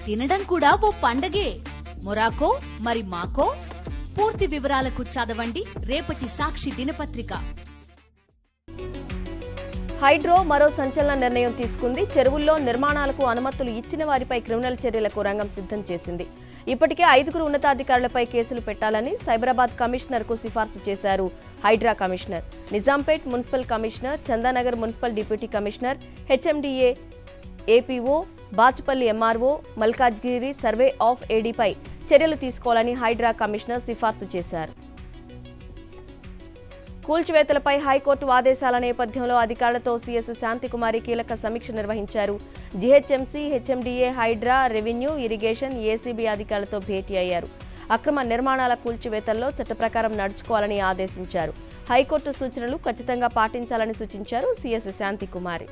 తినడం కూడా ఓ పండగే. మొరాకో మరి మాకో? పూర్తి వివరాలకు చదవండి రేపటి సాక్షి దినపత్రిక. హైడ్రో మరో సంచలన నిర్ణయం తీసుకుంది. చెరువుల్లో నిర్మాణాలకు అనుమతులు ఇచ్చిన వారిపై క్రిమినల్ చర్యలకు రంగం సిద్ధం చేసింది. ఇప్పటికే 5 ఉన్నతాధికారులపై కేసులు పెట్టాలని సైబరాబాద్ కమిషనర్కు సిఫార్సు చేశారు HYDRAA commissioner. Nizampet municipal commissioner, Chandanagar municipal deputy commissioner, HMDA APO, Bachupally MRO, Malkajgiri survey of ఏడీపై చర్యలు తీసుకోవాలని హైడ్రా కమిషనర్ సిఫార్సు చేశారు. కూల్చివేతలపై హైకోర్టు ఆదేశాల నేపథ్యంలో అధికారులతో సీఎస్ శాంతికుమారి కీలక సమీక్ష నిర్వహించారు. GHMC, HMDA, HYDRAA, revenue, irrigation, ACB అధికారులతో భేటీ అయ్యారు. అక్రమ నిర్మాణాల కూల్చివేతల్లో చట్టప్రకారం నడుచుకోవాలని ఆదేశించారు. హైకోర్టు సూచనలు ఖచ్చితంగా పాటించాలని సూచించారు సీఎస్ శాంతికుమారి.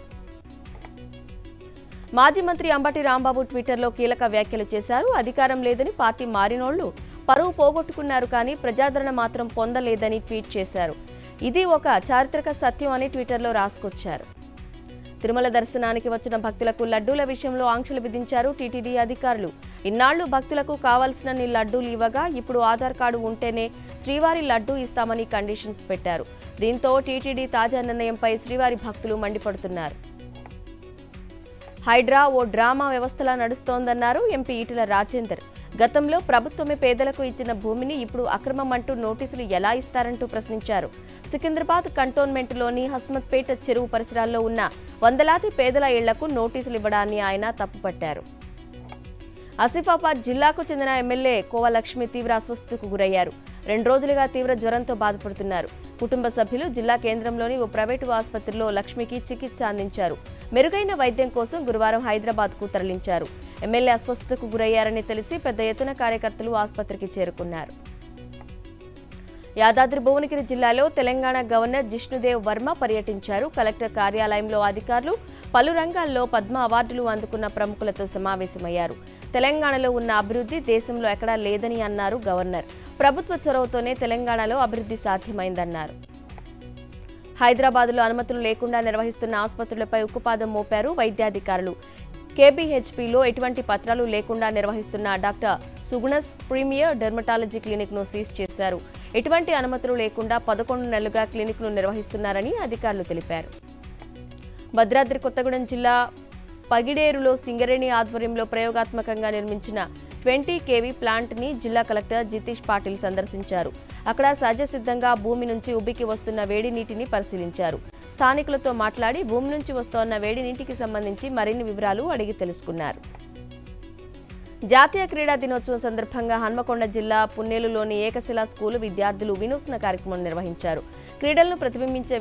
మాజీ మంత్రి అంబటి రాంబాబు ట్విట్టర్లో కీలక వ్యాఖ్యలు చేశారు. అధికారం లేదని పార్టీ మారినోళ్లు పరువు పోగొట్టుకున్నారు కానీ ప్రజాదరణ మాత్రం పొందలేదని ట్వీట్ చేశారు. ఇది ఒక చారిత్రక సత్యం అని ట్విట్టర్లో రాసుకొచ్చారు. తిరుమల దర్శనానికి వచ్చిన భక్తులకు లడ్డూల విషయంలో ఆంక్షలు విధించారు టీటీడీ అధికారులు. ఇన్నాళ్లు భక్తులకు కావాల్సినన్ని లడ్డూలు ఇవ్వగా ఇప్పుడు ఆధార్ కార్డు ఉంటేనే శ్రీవారి లడ్డూ ఇస్తామని కండిషన్స్ పెట్టారు. దీంతో టీటీడీ తాజా నిర్ణయంపై శ్రీవారి భక్తులు మండిపడుతున్నారు. హైడ్రా ఓ డ్రామా వ్యవస్థలా నడుస్తోందన్నారు ఎంపీ ఈటెల రాజేందర్. గతంలో ప్రభుత్వమే పేదలకు ఇచ్చిన భూమిని ఇప్పుడు అక్రమం అంటూ నోటీసులు ఎలా ఇస్తారంటూ ప్రశ్నించారు. సికింద్రాబాద్ కంటోన్మెంట్లోని హస్మత్పేట చెరువు పరిసరాల్లో ఉన్న వందలాది పేదల ఇళ్లకు నోటీసులు ఇవ్వడాన్ని ఆయన తప్పుపట్టారు. ఆసిఫాబాద్ జిల్లాకు చెందిన ఎమ్మెల్యే కోవలక్ష్మి తీవ్ర అస్వస్థతకు గురయ్యారు. 2 రోజులుగా తీవ్ర జ్వరంతో బాధపడుతున్నారు. కుటుంబ సభ్యులు జిల్లా కేంద్రంలోని ఓ ప్రైవేటు ఆసుపత్రిలో లక్ష్మికి చికిత్స అందించారు. మెరుగైన వైద్యం కోసం గురువారం హైదరాబాద్కు తరలించారు. ఎమ్మెల్యే అస్వస్థతకు గురయ్యారని తెలిసి పెద్ద ఎత్తున కార్యకర్తలు ఆసుపత్రికి చేరుకున్నారు. యాదాద్రి భువనగిరి జిల్లాలో తెలంగాణ గవర్నర్ జిష్ణుదేవ్ వర్మ పర్యటించారు. కలెక్టర్ కార్యాలయంలో అధికారులు పలు రంగాల్లో పద్మ అవార్డులు అందుకున్న ప్రముఖులతో సమావేశమయ్యారు. తెలంగాణలో ఉన్న అభివృద్ధి దేశంలో ఎక్కడా లేదని అన్నారు గవర్నర్. ప్రభుత్వ చొరవతోనే తెలంగాణలో అభివృద్ధి సాధ్యమైందన్నారు. హైదరాబాద్లో అనుమతులు లేకుండా నిర్వహిస్తున్న ఆసుపత్రులపై ఉక్కుపాదం మోపారు వైద్యాధికారులు. కేబీహెచ్పీలో ఎటువంటి పత్రాలు లేకుండా నిర్వహిస్తున్న డాక్టర్ సుగుణస్ ప్రీమియర్ డెర్మటాలజీ క్లినిక్ను సీజ్ చేశారు. ఎటువంటి అనుమతులు లేకుండా 11 నెలలుగా క్లినిక్ను నిర్వహిస్తున్నారని అధికారులు తెలిపారు. భద్రాద్రి కొత్తగూడెం జిల్లా పగిడేరులో సింగరేణి ఆధ్వర్యంలో ప్రయోగాత్మకంగా నిర్మించిన 20 kV ప్లాంట్ని జిల్లా కలెక్టర్ జితీష్ పాటిల్ సందర్శించారు. అక్కడ సహజసిద్ధంగా భూమి నుంచి ఉబ్బికి వస్తున్న వేడి నీటిని పరిశీలించారు. స్థానికులతో మాట్లాడి భూమి నుంచి వస్తోన్న వేడి నీటికి సంబంధించి మరిన్ని వివరాలు అడిగి తెలుసుకున్నారు. జాతీయ క్రీడా దినోత్సవం సందర్భంగా హన్మకొండ జిల్లా పున్నేలులోని ఏకశిలా స్కూలు విద్యార్థులు వినూత్న కార్యక్రమం నిర్వహించారు. క్రీడలను ప్రతిబింబించే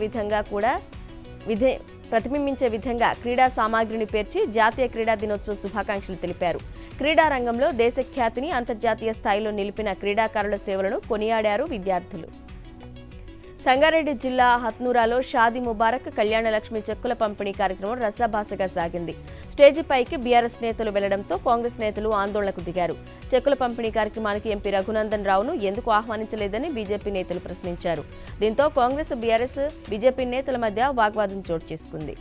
విధంగా క్రీడా సామాగ్రిని పేర్చి జాతీయ క్రీడా దినోత్సవ శుభాకాంక్షలు తెలిపారు. క్రీడా రంగంలో దేశ ఖ్యాతిని అంతర్జాతీయ స్థాయిలో నిలిపిన క్రీడాకారుల సేవలను కొనియాడారు విద్యార్థులు. సంగారెడ్డి జిల్లా హత్నూరాలో షాదీ ముబారక్ కళ్యాణ లక్ష్మి చెక్కుల పంపిణీ కార్యక్రమం రసాభాసగా సాగింది. స్టేజిపైకి బీఆర్ఎస్ నేతలు వెళ్లడంతో కాంగ్రెస్ నేతలు ఆందోళనకు దిగారు. చెక్కుల పంపిణీ కార్యక్రమానికి ఎంపీ రఘునందన్ రావును ఎందుకు ఆహ్వానించలేదని బీజేపీ నేతలు ప్రశ్నించారు. దీంతో కాంగ్రెస్, బీఆర్ఎస్, బీజేపీ నేతల మధ్య వాగ్వాదం చోటు చేసుకుంది.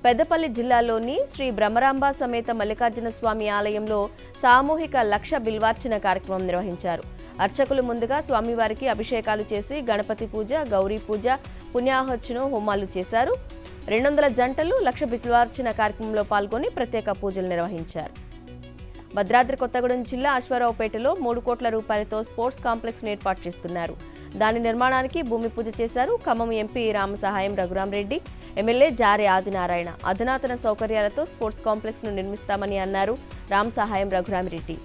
పెద్దపల్లి జిల్లాలోని శ్రీ బ్రహ్మరాంబ సమేత మల్లికార్జున స్వామి ఆలయంలో సామూహిక లక్ష బిల్వార్చన కార్యక్రమం నిర్వహించారు. అర్చకులు ముందుగా స్వామివారికి అభిషేకాలు చేసి గణపతి పూజ, గౌరీ పూజ, పుణ్యాహోచన హోమాలు చేశారు. 200 జంటలు లక్ష బిల్వార్చన కార్యక్రమంలో పాల్గొని ప్రత్యేక పూజలు నిర్వహించారు. భద్రాద్రి కొత్తగూడెం జిల్లా అశ్వారావుపేటలో 3 కోట్ల రూపాయలతో స్పోర్ట్స్ కాంప్లెక్స్ ఏర్పాటు చేస్తున్నారు. దాని నిర్మాణానికి భూమి పూజ చేశారు. ఖమ్మం ఎంపీ రామసహాయం రఘురామరెడ్డి, ఎమ్మెల్యే జారే ఆదినారాయణ. అధునాతన సౌకర్యాలతో స్పోర్ట్స్ కాంప్లెక్స్ ను నిర్మిస్తామని అన్నారు రామసహాయం రఘురామరెడ్డి.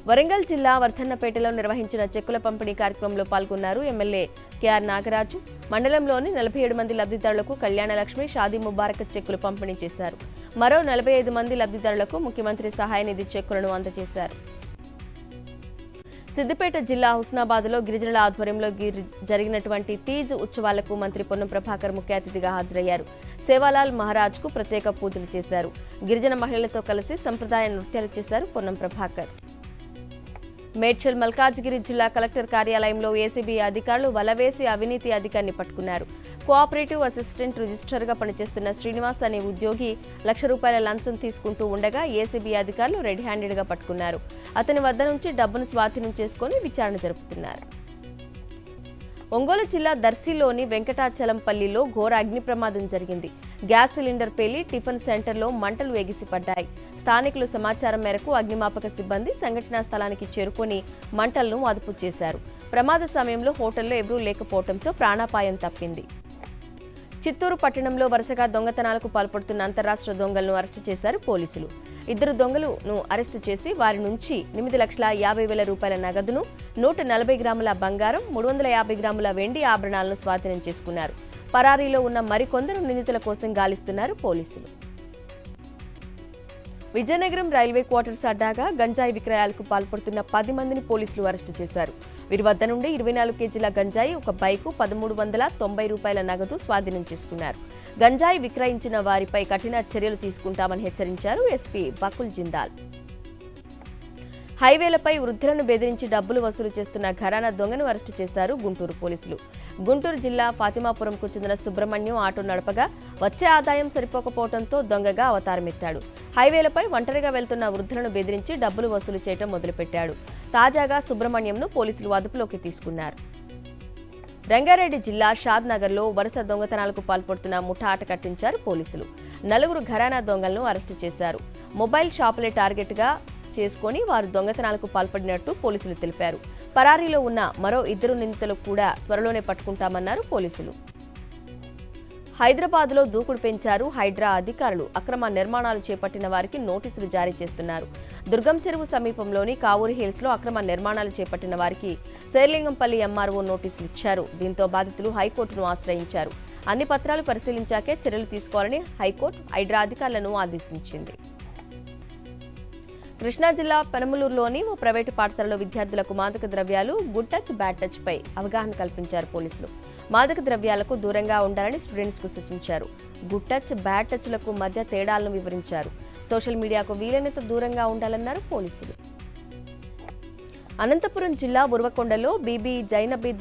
వరంగల్ జిల్లా వర్ధన్నపేటలో నిర్వహించిన చెక్కుల పంపిణీ కార్యక్రమంలో పాల్గొన్నారు ఎమ్మెల్యే కేఆర్ నాగరాజు. మండలంలోని 47 మంది లబ్ధిదారులకు కళ్యాణలక్ష్మి, షాదీ ముబారక్ చెక్కులు పంపిణీ చేశారు. మరో 45 మంది లబ్ధిదారులకు ముఖ్యమంత్రి సహాయ నిధి చెక్కులను అందజేశారు. సిద్దిపేట జిల్లా హుస్నాబాద్లో గిరిజనుల ఆధ్వర్యంలో జరిగినటువంటి తీజ్ ఉత్సవాలకు మంత్రి పొన్నం ప్రభాకర్ ముఖ్య అతిథిగా హాజరయ్యారు. సేవాలాల్ మహారాజ్కు ప్రత్యేక పూజలు చేశారు. గిరిజన మహిళలతో కలిసి సంప్రదాయ నృత్యాలు చేశారు పొన్నం ప్రభాకర్. మేడ్చల్ మల్కాజ్గిరి జిల్లా కలెక్టర్ కార్యాలయంలో ఏసీబీ అధికారులు వలవేసి అవినీతి అధికారిని పట్టుకున్నారు. కోఆపరేటివ్ అసిస్టెంట్ రిజిస్ట్రార్గా పనిచేస్తున్న శ్రీనివాస్ అనే ఉద్యోగి ₹1,00,000 లంచం తీసుకుంటూ ఉండగా ఏసీబీ అధికారులు రెడ్ హ్యాండెడ్గా పట్టుకున్నారు. అతని వద్ద నుంచి డబ్బును స్వాధీనం చేసుకుని విచారణ జరుపుతున్నారు. ఒంగోలు జిల్లా దర్శిలోని వెంకటాచలంపల్లిలో ఘోర అగ్ని ప్రమాదం జరిగింది. గ్యాస్ సిలిండర్ పేలి టిఫిన్ సెంటర్లో మంటలు ఎగిసిపడ్డాయి. స్థానికుల సమాచారం మేరకు అగ్నిమాపక సిబ్బంది సంఘటనా స్థలానికి చేరుకొని మంటలను అదుపు చేశారు. ప్రమాద సమయంలో హోటల్లో ఎవరూ లేకపోవడంతో ప్రాణాపాయం తప్పింది. చిత్తూరు పట్టణంలో వరుసగా దొంగతనాలకు పాల్పడుతున్న అంతర్రాష్ట్ర దొంగలను అరెస్టు చేశారు పోలీసులు. 2 దొంగలను అరెస్టు చేసి వారి నుంచి ₹8,50,000 నగదును, 140 గ్రాముల బంగారం, 350 గ్రాముల వెండి ఆభరణాలను స్వాధీనం చేసుకున్నారు. పరారీలో ఉన్న మరికొందరు నిందితుల కోసం గాలిస్తున్నారు పోలీసులు. విజయనగరం రైల్వే క్వార్టర్స్ అడ్డాగా గంజాయి విక్రయాలకు పాల్పడుతున్న 10 మందిని పోలీసులు అరెస్టు చేశారు. వీరి వద్ద నుండి 24 కేజీల గంజాయి, ఒక బైకు, ₹1,390 నగదు స్వాధీనం చేసుకున్నారు. గంజాయి విక్రయించిన వారిపై కఠిన చర్యలు తీసుకుంటామని హెచ్చరించారు ఎస్పీ బకుల్ జిందాల్. హైవేలపై వృద్ధులను బెదిరించి డబ్బులు వసూలు చేస్తున్న ఘరానా దొంగను అరెస్టు చేశారు గుంటూరు పోలీసులు. గుంటూరు జిల్లా ఫాతిమాపురంకు చెందిన సుబ్రహ్మణ్యం ఆటో నడపగా వచ్చే ఆదాయం సరిపోకపోవడంతో దొంగగా అవతారమెత్తాడు. హైవేలపై ఒంటరిగా వెళ్తున్న వృద్ధులను బెదిరించి డబ్బులు వసూలు చేయడం మొదలుపెట్టాడు. తాజాగా సుబ్రహ్మణ్యంను పోలీసులు అదుపులోకి తీసుకున్నారు. రంగారెడ్డి జిల్లా షాద్ నగర్లో వరుస దొంగతనాలకు పాల్పడుతున్న ముఠా ఆట కట్టించారు పోలీసులు. 4 ఘరానా దొంగలను అరెస్టు చేశారు. మొబైల్ షాపులే టార్గెట్గా చేసుకుని వారు దొంగతనాలకు పాల్పడినట్టు పోలీసులు తెలిపారు. పరారీలో ఉన్న మరో 2 నిందితులు కూడా త్వరలోనే పట్టుకుంటామన్నారు పోలీసులు. హైదరాబాద్లో దూకుడు పెంచారు హైడ్రా అధికారులు. అక్రమ నిర్మాణాలు చేపట్టిన వారికి నోటీసులు జారీ చేస్తున్నారు. దుర్గం చెరువు సమీపంలోని కావూరి హిల్స్లో అక్రమ నిర్మాణాలు చేపట్టిన వారికి శేర్లింగంపల్లి ఎంఆర్ఓ నోటీసులు ఇచ్చారు. దీంతో బాధితులు హైకోర్టును ఆశ్రయించారు. అన్ని పత్రాలు పరిశీలించాకే చర్యలు తీసుకోవాలని హైకోర్టు హైడ్రా అధికారులను ఆదేశించింది. కృష్ణా జిల్లా పెనమలూరులోని ఓ ప్రైవేటు పాఠశాలలో విద్యార్థులకు మాదక ద్రవ్యాలు, గుడ్ టచ్, బ్యాడ్ టచ్ పై అవగాహన కల్పించారు పోలీసులు. మాదక ద్రవ్యాలకు దూరంగా ఉండాలని స్టూడెంట్స్ కు సూచించారు. గుడ్ టచ్, బ్యాడ్ టచ్లకు మధ్య తేడాలను వివరించారు. సోషల్ మీడియాకు వీలైనంత దూరంగా ఉండాలన్నారు పోలీసులు. అనంతపురం జిల్లా ఉరవకొండలో బీబీ జైనబీ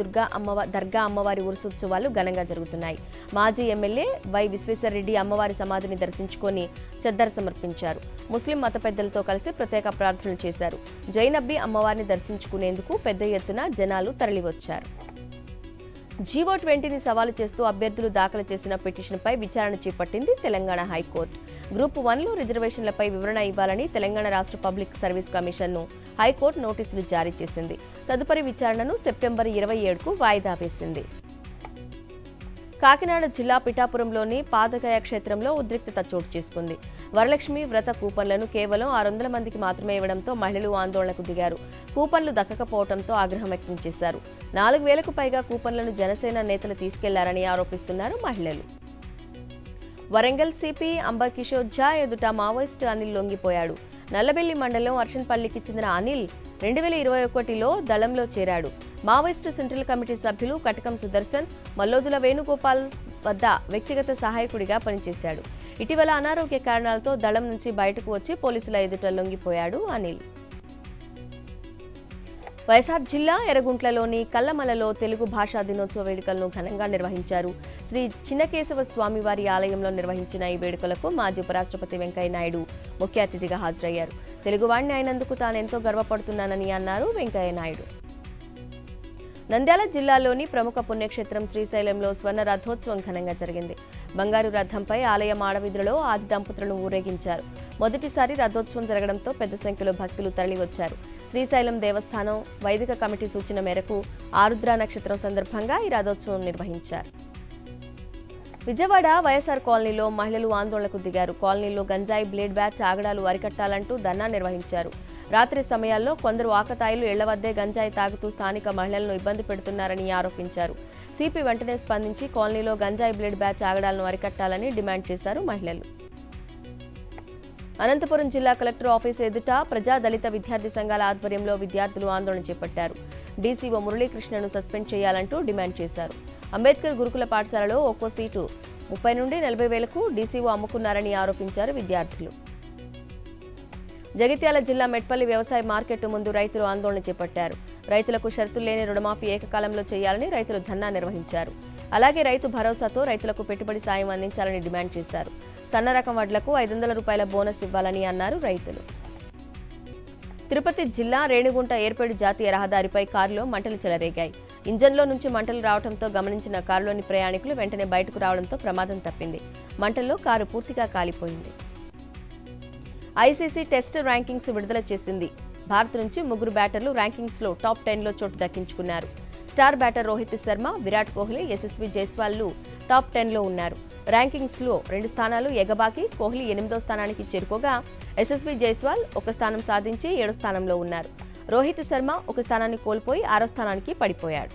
దర్గా అమ్మవారి ఉరుసోత్సవాలు ఘనంగా జరుగుతున్నాయి. మాజీ ఎమ్మెల్యే వై విశ్వేశ్వరరెడ్డి అమ్మవారి సమాధిని దర్శించుకొని చెద్దర సమర్పించారు. ముస్లిం మత పెద్దలతో కలిసి ప్రత్యేక ప్రార్థనలు చేశారు. జైనబీ అమ్మవారిని దర్శించుకునేందుకు పెద్ద ఎత్తున జనాలు తరలివచ్చారు. జీవో 20ని సవాలు చేస్తూ అభ్యర్థులు దాఖలు చేసిన పిటిషన్పై విచారణ చేపట్టింది తెలంగాణ హైకోర్టు. గ్రూప్ 1లో రిజర్వేషన్లపై వివరణ ఇవ్వాలని తెలంగాణ రాష్ట్ర పబ్లిక్ సర్వీస్ కమిషన్ను హైకోర్టు నోటీసులు జారీ చేసింది. తదుపరి విచారణను సెప్టెంబర్ 27కు వాయిదా వేసింది. కాకినాడ జిల్లా పిఠాపురంలోని పాదగయ క్షేత్రంలో ఉద్రిక్తత చోటు చేసుకుంది. వరలక్ష్మి వ్రత కూపన్లను కేవలం 600 మందికి మాత్రమే ఇవ్వడంతో మహిళలు ఆందోళనకు దిగారు. కూపన్లు దక్కకపోవడంతో ఆగ్రహం వ్యక్తం చేశారు. 4,000కు పైగా కూపన్లను జనసేన నేతలు తీసుకెళ్లారని ఆరోపిస్తున్నారు మహిళలు. వరంగల్ సిపి అంబకిషోర్ ఝా ఎదుట మావోయిస్టు అనిల్ లొంగిపోయాడు. నల్లబెల్లి మండలం అర్షన్పల్లికి చెందిన అనిల్ 2021లో దళంలో చేరాడు. మావోయిస్టు సెంట్రల్ కమిటీ సభ్యులు కటకం సుదర్శన్, మల్లోజుల వేణుగోపాల్ వద్ద వ్యక్తిగత సహాయకుడిగా పనిచేశాడు. ఇటీవల అనారోగ్య కారణాలతో దళం నుంచి బయటకు వచ్చి పోలీసుల ఎదుట లొంగిపోయాడు అనిల్. వైఎస్ఆర్ జిల్లా ఎర్రగుంట్లలోని కల్లమలలో తెలుగు భాషా దినోత్సవ వేడుకలను ఘనంగా నిర్వహించారు. శ్రీ చిన్నకేశవ స్వామివారి ఆలయంలో నిర్వహించిన ఈ వేడుకలకు మాజీ ఉపరాష్ట్రపతి వెంకయ్యనాయుడు ముఖ్య అతిథిగా హాజరయ్యారు. తెలుగువాడిని అయినందుకు తానెంతో గర్వపడుతున్నానని అన్నారు వెంకయ్యనాయుడు. నంద్యాల జిల్లాలోని ప్రముఖ పుణ్యక్షేత్రం శ్రీశైలంలో స్వర్ణ రథోత్సవం ఘనంగా జరిగింది. బంగారు రథంపై ఆలయం ఆడవీధులలో ఆది దంపతులను ఊరేగించారు. మొదటిసారి రథోత్సవం జరగడంతో పెద్ద సంఖ్యలో భక్తులు తరలివచ్చారు. శ్రీశైలం దేవస్థానం వైదిక కమిటీ సూచన మేరకు ఆరుద్ర నక్షత్రం సందర్భంగా ఈ రథోత్సవం నిర్వహించారు. విజయవాడ వైఎస్ఆర్ కాలనీలో మహిళలు ఆందోళనకు దిగారు. కాలనీలో గంజాయి, బ్లేడ్ బ్యాచ్ ఆగడాలు అరికట్టాలంటూ ధర్నా నిర్వహించారు. రాత్రి సమయాల్లో కొందరు ఆకతాయిలు ఇళ్ల వద్దే గంజాయి తాగుతూ స్థానిక మహిళలను ఇబ్బంది పెడుతున్నారని ఆరోపించారు. సిపి వెంటనే స్పందించి కాలనీలో గంజాయి, బ్లేడ్ బ్యాచ్ ఆగడాలను అరికట్టాలని డిమాండ్ చేశారు మహిళలు. అనంతపురం జిల్లా కలెక్టర్ ఆఫీసు ఎదుట ప్రజా దళిత విద్యార్థి సంఘాల ఆధ్వర్యంలో విద్యార్థులు ఆందోళన చేపట్టారు. డీసీఓ మురళీకృష్ణను సస్పెండ్ చేయాలంటూ డిమాండ్ చేశారు. అంబేద్కర్ గురుకుల పాఠశాలలో ఒక్కో సీటు 30 నుండి 40 వేలకు డీసీఓ అమ్ముకున్నారని ఆరోపించారు విద్యార్థులు. జగిత్యాల జిల్లా మెట్పల్లి వ్యవసాయ మార్కెట్ ముందు రైతులు ఆందోళన చేపట్టారు. రైతులకు షరతులు లేని రుణమాఫీ ఏకకాలంలో చేయాలని రైతులు ధర్నా నిర్వహించారు. అలాగే రైతు భరోసాతో రైతులకు పెట్టుబడి సాయం అందించాలని డిమాండ్ చేశారు. సన్న రకం వడ్లకు 500 రూపాయల బోనస్ ఇవ్వాలని అన్నారు రైతులు. తిరుపతి జిల్లా రేణిగుంట ఏర్పేడు జాతీయ రహదారిపై కారులో మంటలు చెలరేగాయి. ఇంజన్లో నుంచి మంటలు రావడంతో గమనించిన కారులోని ప్రయాణికులు వెంటనే బయటకు రావడంతో ప్రమాదం తప్పింది. మంటల్లో కారు పూర్తిగా కాలిపోయింది. ఐసీసీ టెస్ట్ ర్యాంకింగ్స్ విడుదల చేసింది. భారత్ నుంచి 3 బ్యాటర్లు ర్యాంకింగ్స్లో టాప్ 10లో చోటు దక్కించుకున్నారు. స్టార్ బ్యాటర్ రోహిత్ శర్మ, విరాట్ కోహ్లీ, యశస్వి జైస్వాల్లు టాప్ 10లో ఉన్నారు. ర్యాంకింగ్స్లో 2 స్థానాలు ఎగబాకి కోహ్లీ 8వ స్థానానికి చేరుకోగా యశస్వి జైస్వాల్ 1 స్థానం సాధించి 7వ స్థానంలో ఉన్నారు. రోహిత్ శర్మ 1 స్థానాన్ని కోల్పోయి 6వ స్థానానికి పడిపోయాడు.